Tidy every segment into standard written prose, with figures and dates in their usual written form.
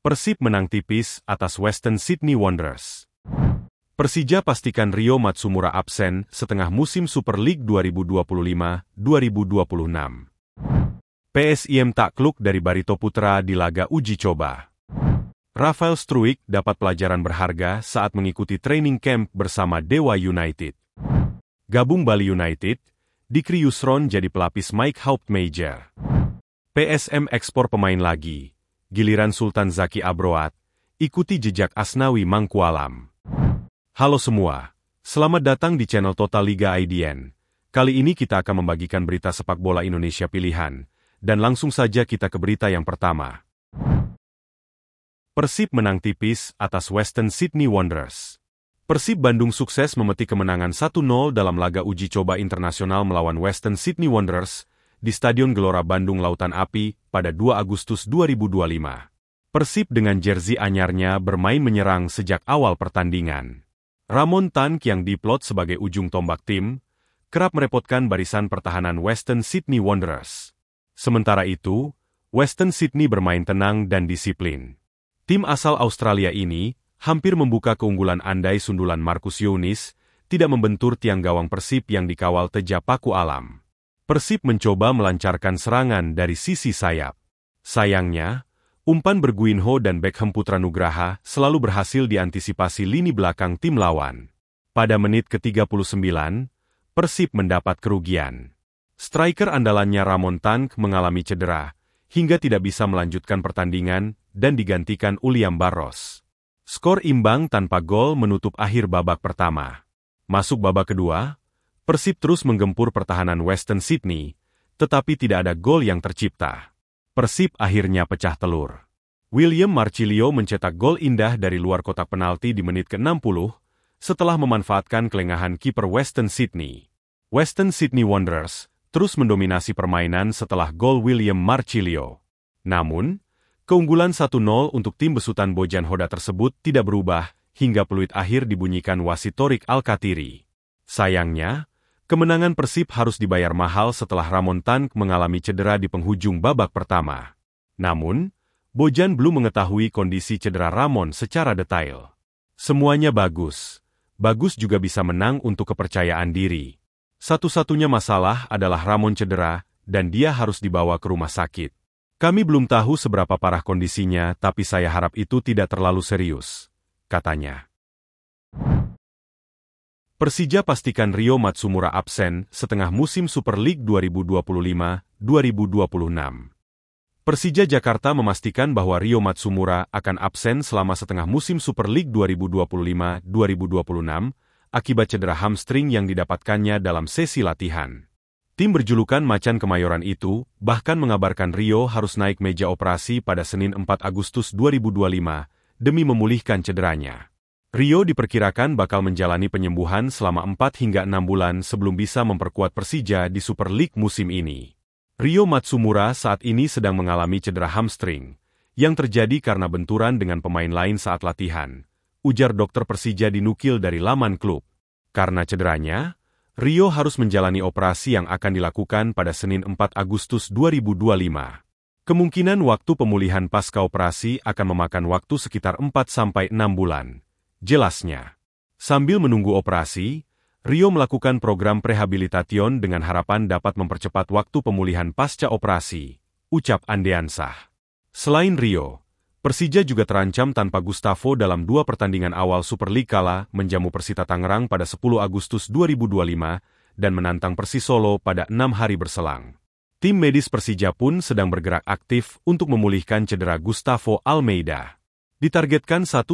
Persib menang tipis atas Western Sydney Wanderers. Persija pastikan Rio Matsumura absen setengah musim Super League 2025-2026. PSIM takluk dari Barito Putra di laga uji coba. Rafael Struijk dapat pelajaran berharga saat mengikuti training camp bersama Dewa United. Gabung Bali United, Dikri Yusron jadi pelapis Mike Hauptmeijer. PSM ekspor pemain lagi. Giliran Sultan Zaki Abroat, ikuti jejak Asnawi Mangkualam. Halo semua, selamat datang di channel Total Liga IDN. Kali ini kita akan membagikan berita sepak bola Indonesia pilihan, dan langsung saja kita ke berita yang pertama. Persib menang tipis atas Western Sydney Wanderers. Persib Bandung sukses memetik kemenangan 1-0 dalam laga uji coba internasional melawan Western Sydney Wanderers di Stadion Gelora Bandung Lautan Api pada 2 Agustus 2025. Persib dengan jersey anyarnya bermain menyerang sejak awal pertandingan. Ramon Tank yang diplot sebagai ujung tombak tim, kerap merepotkan barisan pertahanan Western Sydney Wanderers. Sementara itu, Western Sydney bermain tenang dan disiplin. Tim asal Australia ini hampir membuka keunggulan andai sundulan Marcus Younis tidak membentur tiang gawang Persib yang dikawal Teja Paku Alam. Persib mencoba melancarkan serangan dari sisi sayap. Sayangnya, umpan Berguinho dan Beckham Putra Nugraha selalu berhasil diantisipasi lini belakang tim lawan. Pada menit ke-39, Persib mendapat kerugian. Striker andalannya Ramon Tank mengalami cedera, hingga tidak bisa melanjutkan pertandingan dan digantikan Uliam Barros. Skor imbang tanpa gol menutup akhir babak pertama. Masuk babak kedua, Persib terus menggempur pertahanan Western Sydney, tetapi tidak ada gol yang tercipta. Persib akhirnya pecah telur. William Marcilio mencetak gol indah dari luar kotak penalti di menit ke-60, setelah memanfaatkan kelengahan kiper Western Sydney. Western Sydney Wanderers terus mendominasi permainan setelah gol William Marcilio. Namun, keunggulan 1-0 untuk tim besutan Bojan Hoda tersebut tidak berubah, hingga peluit akhir dibunyikan wasit Torik Alkatiri. Sayangnya, kemenangan Persib harus dibayar mahal setelah Ramon Tank mengalami cedera di penghujung babak pertama. Namun, Bojan belum mengetahui kondisi cedera Ramon secara detail. Semuanya bagus. Bagus juga bisa menang untuk kepercayaan diri. Satu-satunya masalah adalah Ramon cedera, dan dia harus dibawa ke rumah sakit. Kami belum tahu seberapa parah kondisinya, tapi saya harap itu tidak terlalu serius, katanya. Persija pastikan Rio Matsumura absen setengah musim Super League 2025-2026. Persija Jakarta memastikan bahwa Rio Matsumura akan absen selama setengah musim Super League 2025-2026 akibat cedera hamstring yang didapatkannya dalam sesi latihan. Tim berjulukan Macan Kemayoran itu bahkan mengabarkan Rio harus naik meja operasi pada Senin 4 Agustus 2025 demi memulihkan cederanya. Rio diperkirakan bakal menjalani penyembuhan selama 4 hingga 6 bulan sebelum bisa memperkuat Persija di Super League musim ini. Rio Matsumura saat ini sedang mengalami cedera hamstring, yang terjadi karena benturan dengan pemain lain saat latihan, ujar dokter Persija dinukil dari laman klub. Karena cederanya, Rio harus menjalani operasi yang akan dilakukan pada Senin 4 Agustus 2025. Kemungkinan waktu pemulihan pasca operasi akan memakan waktu sekitar 4-6 bulan. Jelasnya, sambil menunggu operasi, Rio melakukan program prehabilitation dengan harapan dapat mempercepat waktu pemulihan pasca operasi, ucap Andeansah. Selain Rio, Persija juga terancam tanpa Gustavo dalam 2 pertandingan awal Super League kala menjamu Persita Tangerang pada 10 Agustus 2025 dan menantang Persis Solo pada 6 hari berselang. Tim medis Persija pun sedang bergerak aktif untuk memulihkan cedera Gustavo Almeida. Ditargetkan 1-2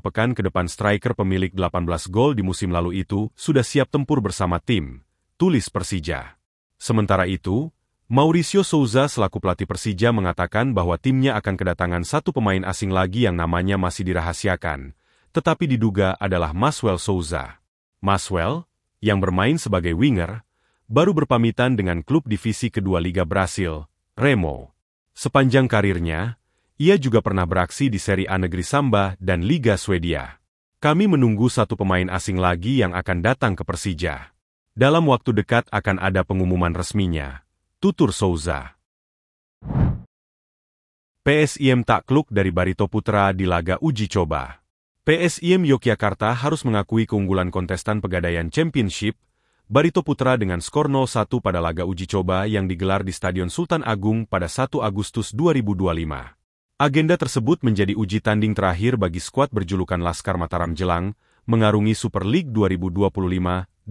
pekan ke depan striker pemilik 18 gol di musim lalu itu sudah siap tempur bersama tim, tulis Persija. Sementara itu, Mauricio Souza selaku pelatih Persija mengatakan bahwa timnya akan kedatangan 1 pemain asing lagi yang namanya masih dirahasiakan, tetapi diduga adalah Maswell Souza. Maswell, yang bermain sebagai winger, baru berpamitan dengan klub divisi kedua Liga Brasil, Remo. Sepanjang karirnya, ia juga pernah beraksi di Serie A Negeri Samba dan Liga Swedia. Kami menunggu 1 pemain asing lagi yang akan datang ke Persija. Dalam waktu dekat akan ada pengumuman resminya, tutur Souza. PSIM takluk dari Barito Putra di laga uji coba. PSIM Yogyakarta harus mengakui keunggulan kontestan Pegadaian Championship, Barito Putra dengan skor 0-1 pada laga uji coba yang digelar di Stadion Sultan Agung pada 1 Agustus 2025. Agenda tersebut menjadi uji tanding terakhir bagi skuad berjulukan Laskar Mataram jelang mengarungi Super League 2025-2026.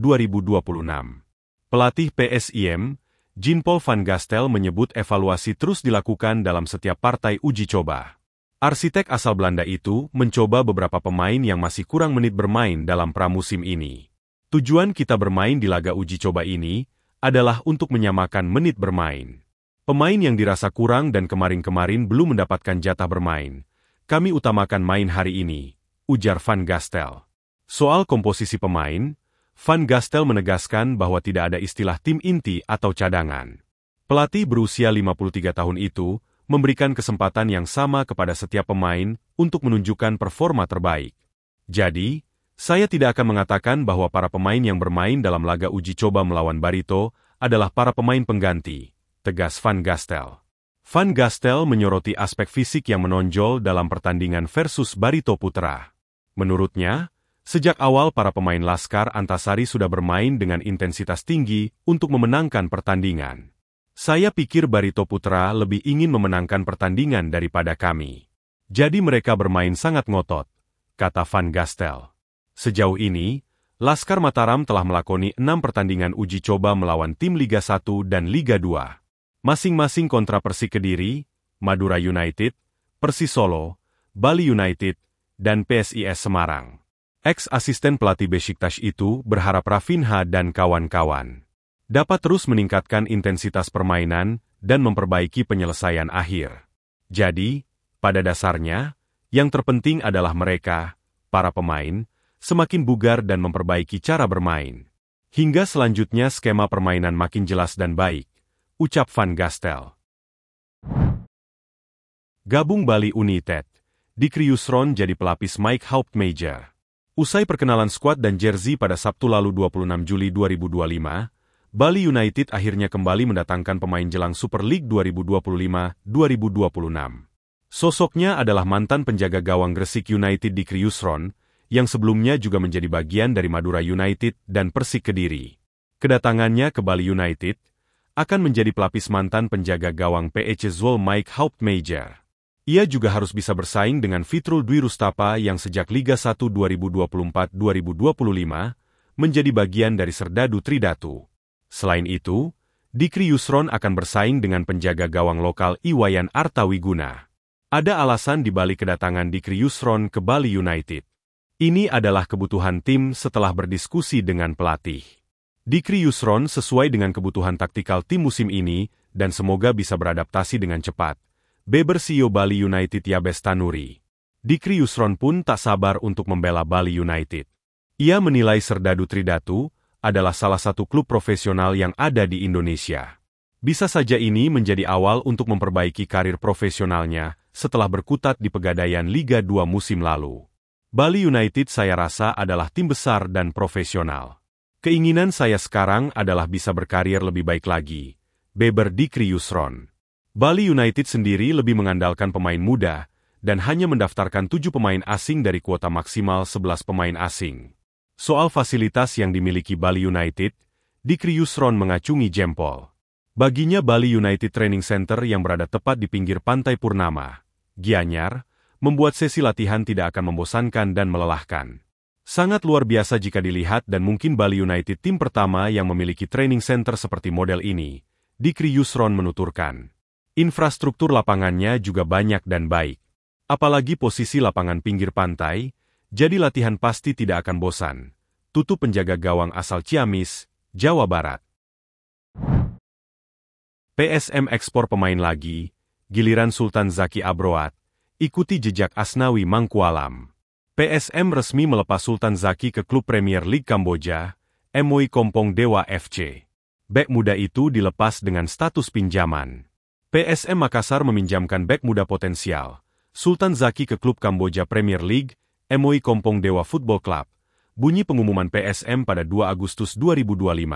Pelatih PSIM, Jean-Paul Van Gastel menyebut evaluasi terus dilakukan dalam setiap partai uji coba. Arsitek asal Belanda itu mencoba beberapa pemain yang masih kurang menit bermain dalam pramusim ini. Tujuan kita bermain di laga uji coba ini adalah untuk menyamakan menit bermain. Pemain yang dirasa kurang dan kemarin-kemarin belum mendapatkan jatah bermain. Kami utamakan main hari ini, ujar Van Gastel. Soal komposisi pemain, Van Gastel menegaskan bahwa tidak ada istilah tim inti atau cadangan. Pelatih berusia 53 tahun itu memberikan kesempatan yang sama kepada setiap pemain untuk menunjukkan performa terbaik. Jadi, saya tidak akan mengatakan bahwa para pemain yang bermain dalam laga uji coba melawan Barito adalah para pemain pengganti, tegas Van Gastel. Van Gastel menyoroti aspek fisik yang menonjol dalam pertandingan versus Barito Putra. Menurutnya, sejak awal para pemain Laskar Antasari sudah bermain dengan intensitas tinggi untuk memenangkan pertandingan. Saya pikir Barito Putra lebih ingin memenangkan pertandingan daripada kami. Jadi mereka bermain sangat ngotot, kata Van Gastel. Sejauh ini, Laskar Mataram telah melakoni 6 pertandingan uji coba melawan tim Liga 1 dan Liga 2. Masing-masing kontra Persik Kediri, Madura United, Persis Solo, Bali United, dan PSIS Semarang. Ex-asisten pelatih Besiktas itu berharap Rafinha dan kawan-kawan dapat terus meningkatkan intensitas permainan dan memperbaiki penyelesaian akhir. Jadi, pada dasarnya, yang terpenting adalah mereka, para pemain, semakin bugar dan memperbaiki cara bermain. Hingga selanjutnya skema permainan makin jelas dan baik, ucap Van Gastel. Gabung Bali United, Dikri Yusron jadi pelapis Mike Hauptmeijer. Usai perkenalan skuad dan jersey pada Sabtu lalu 26 Juli 2025, Bali United akhirnya kembali mendatangkan pemain jelang Super League 2025-2026. Sosoknya adalah mantan penjaga gawang Gresik United Dikri Yusron, yang sebelumnya juga menjadi bagian dari Madura United dan Persik Kediri. Kedatangannya ke Bali United akan menjadi pelapis mantan penjaga gawang PEC Zwolle Mike Hauptmeijer. Ia juga harus bisa bersaing dengan Fitrul Dwi Rustapa yang sejak Liga 1 2024-2025 menjadi bagian dari Serdadu Tridatu. Selain itu, Dikri Yusron akan bersaing dengan penjaga gawang lokal Iwayan Artawiguna. Ada alasan di balik kedatangan Dikri Yusron ke Bali United. Ini adalah kebutuhan tim setelah berdiskusi dengan pelatih. Dikri Yusron sesuai dengan kebutuhan taktikal tim musim ini dan semoga bisa beradaptasi dengan cepat, beber CEO Bali United Yabes Tanuri. Dikri Yusron pun tak sabar untuk membela Bali United. Ia menilai Serdadu Tridatu adalah salah satu klub profesional yang ada di Indonesia. Bisa saja ini menjadi awal untuk memperbaiki karir profesionalnya setelah berkutat di Pegadaian Liga 2 musim lalu. Bali United saya rasa adalah tim besar dan profesional. Keinginan saya sekarang adalah bisa berkarir lebih baik lagi, beber Dikri Yusron. Bali United sendiri lebih mengandalkan pemain muda, dan hanya mendaftarkan 7 pemain asing dari kuota maksimal 11 pemain asing. Soal fasilitas yang dimiliki Bali United, Dikri Yusron mengacungi jempol. Baginya Bali United Training Center yang berada tepat di pinggir Pantai Purnama, Gianyar, membuat sesi latihan tidak akan membosankan dan melelahkan. Sangat luar biasa jika dilihat dan mungkin Bali United tim pertama yang memiliki training center seperti model ini, Dikri Yusron menuturkan. Infrastruktur lapangannya juga banyak dan baik. Apalagi posisi lapangan pinggir pantai, jadi latihan pasti tidak akan bosan. Tutup penjaga gawang asal Ciamis, Jawa Barat. PSM ekspor pemain lagi, giliran Sultan Zaki Abroat, ikuti jejak Asnawi Mangkualam. PSM resmi melepas Sultan Zaki ke klub Premier League Kamboja, MOI Kompong Dewa FC. Bek muda itu dilepas dengan status pinjaman. PSM Makassar meminjamkan bek muda potensial, Sultan Zaki ke klub Kamboja Premier League, MOI Kompong Dewa Football Club. Bunyi pengumuman PSM pada 2 Agustus 2025.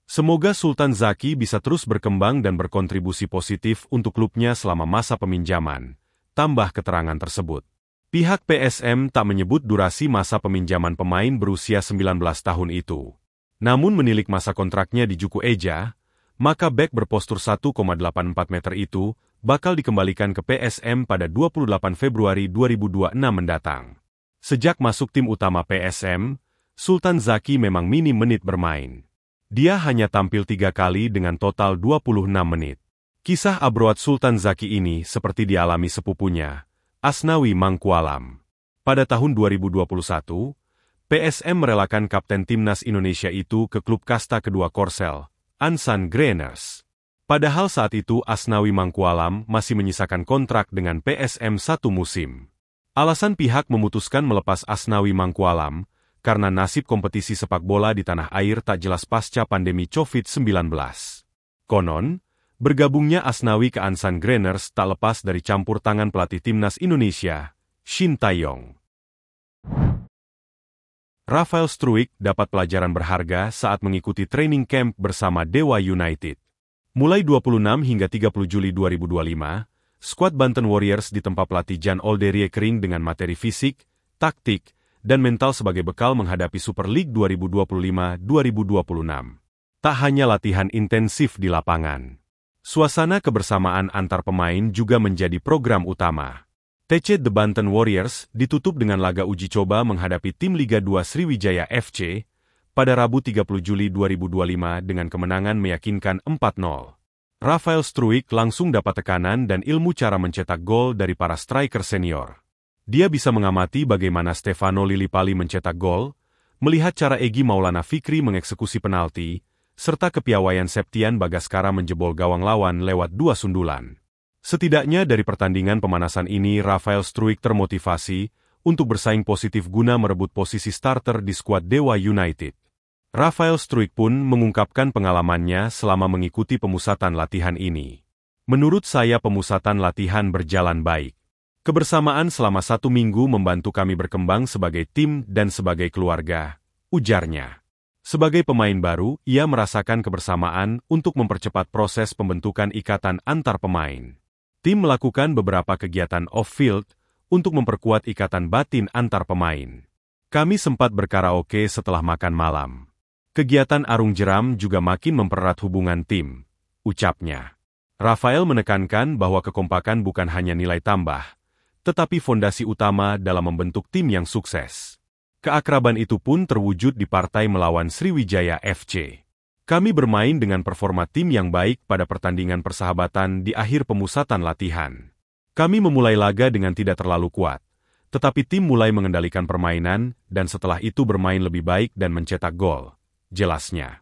Semoga Sultan Zaki bisa terus berkembang dan berkontribusi positif untuk klubnya selama masa peminjaman, tambah keterangan tersebut. Pihak PSM tak menyebut durasi masa peminjaman pemain berusia 19 tahun itu. Namun menilik masa kontraknya di Juku Eja, maka bek berpostur 1,84 meter itu bakal dikembalikan ke PSM pada 28 Februari 2026 mendatang. Sejak masuk tim utama PSM, Sultan Zaki memang minim menit bermain. Dia hanya tampil 3 kali dengan total 26 menit. Kisah abroad Sultan Zaki ini seperti dialami sepupunya, Asnawi Mangkualam. Pada tahun 2021, PSM merelakan kapten timnas Indonesia itu ke klub kasta kedua Korsel, Ansan Greners. Padahal saat itu Asnawi Mangkualam masih menyisakan kontrak dengan PSM 1 musim. Alasan pihak memutuskan melepas Asnawi Mangkualam karena nasib kompetisi sepak bola di tanah air tak jelas pasca pandemi COVID-19. Konon, bergabungnya Asnawi ke Ansan Greners tak lepas dari campur tangan pelatih timnas Indonesia, Shin Tae-yong. Rafael Struijk dapat pelajaran berharga saat mengikuti training camp bersama Dewa United. Mulai 26 hingga 30 Juli 2025, skuad Banten Warriors ditempa pelatih Jan Olderie Kering dengan materi fisik, taktik, dan mental sebagai bekal menghadapi Super League 2025-2026. Tak hanya latihan intensif di lapangan. Suasana kebersamaan antar pemain juga menjadi program utama. TC The Banten Warriors ditutup dengan laga uji coba menghadapi tim Liga 2 Sriwijaya FC pada Rabu 30 Juli 2025 dengan kemenangan meyakinkan 4-0. Rafael Struijk langsung dapat tekanan dan ilmu cara mencetak gol dari para striker senior. Dia bisa mengamati bagaimana Stefano Lillipali mencetak gol, melihat cara Egy Maulana Fikri mengeksekusi penalti, serta kepiawaian Septian Bagaskara menjebol gawang lawan lewat 2 sundulan. Setidaknya dari pertandingan pemanasan ini Rafael Struijk termotivasi untuk bersaing positif guna merebut posisi starter di skuad Dewa United. Rafael Struijk pun mengungkapkan pengalamannya selama mengikuti pemusatan latihan ini. Menurut saya pemusatan latihan berjalan baik. Kebersamaan selama 1 minggu membantu kami berkembang sebagai tim dan sebagai keluarga, ujarnya. Sebagai pemain baru, ia merasakan kebersamaan untuk mempercepat proses pembentukan ikatan antar pemain. Tim melakukan beberapa kegiatan off-field untuk memperkuat ikatan batin antar pemain. Kami sempat berkaraoke setelah makan malam. Kegiatan arung jeram juga makin mempererat hubungan tim, ucapnya. Rafael menekankan bahwa kekompakan bukan hanya nilai tambah, tetapi fondasi utama dalam membentuk tim yang sukses. Keakraban itu pun terwujud di partai melawan Sriwijaya FC. Kami bermain dengan performa tim yang baik pada pertandingan persahabatan di akhir pemusatan latihan. Kami memulai laga dengan tidak terlalu kuat, tetapi tim mulai mengendalikan permainan dan setelah itu bermain lebih baik dan mencetak gol, jelasnya.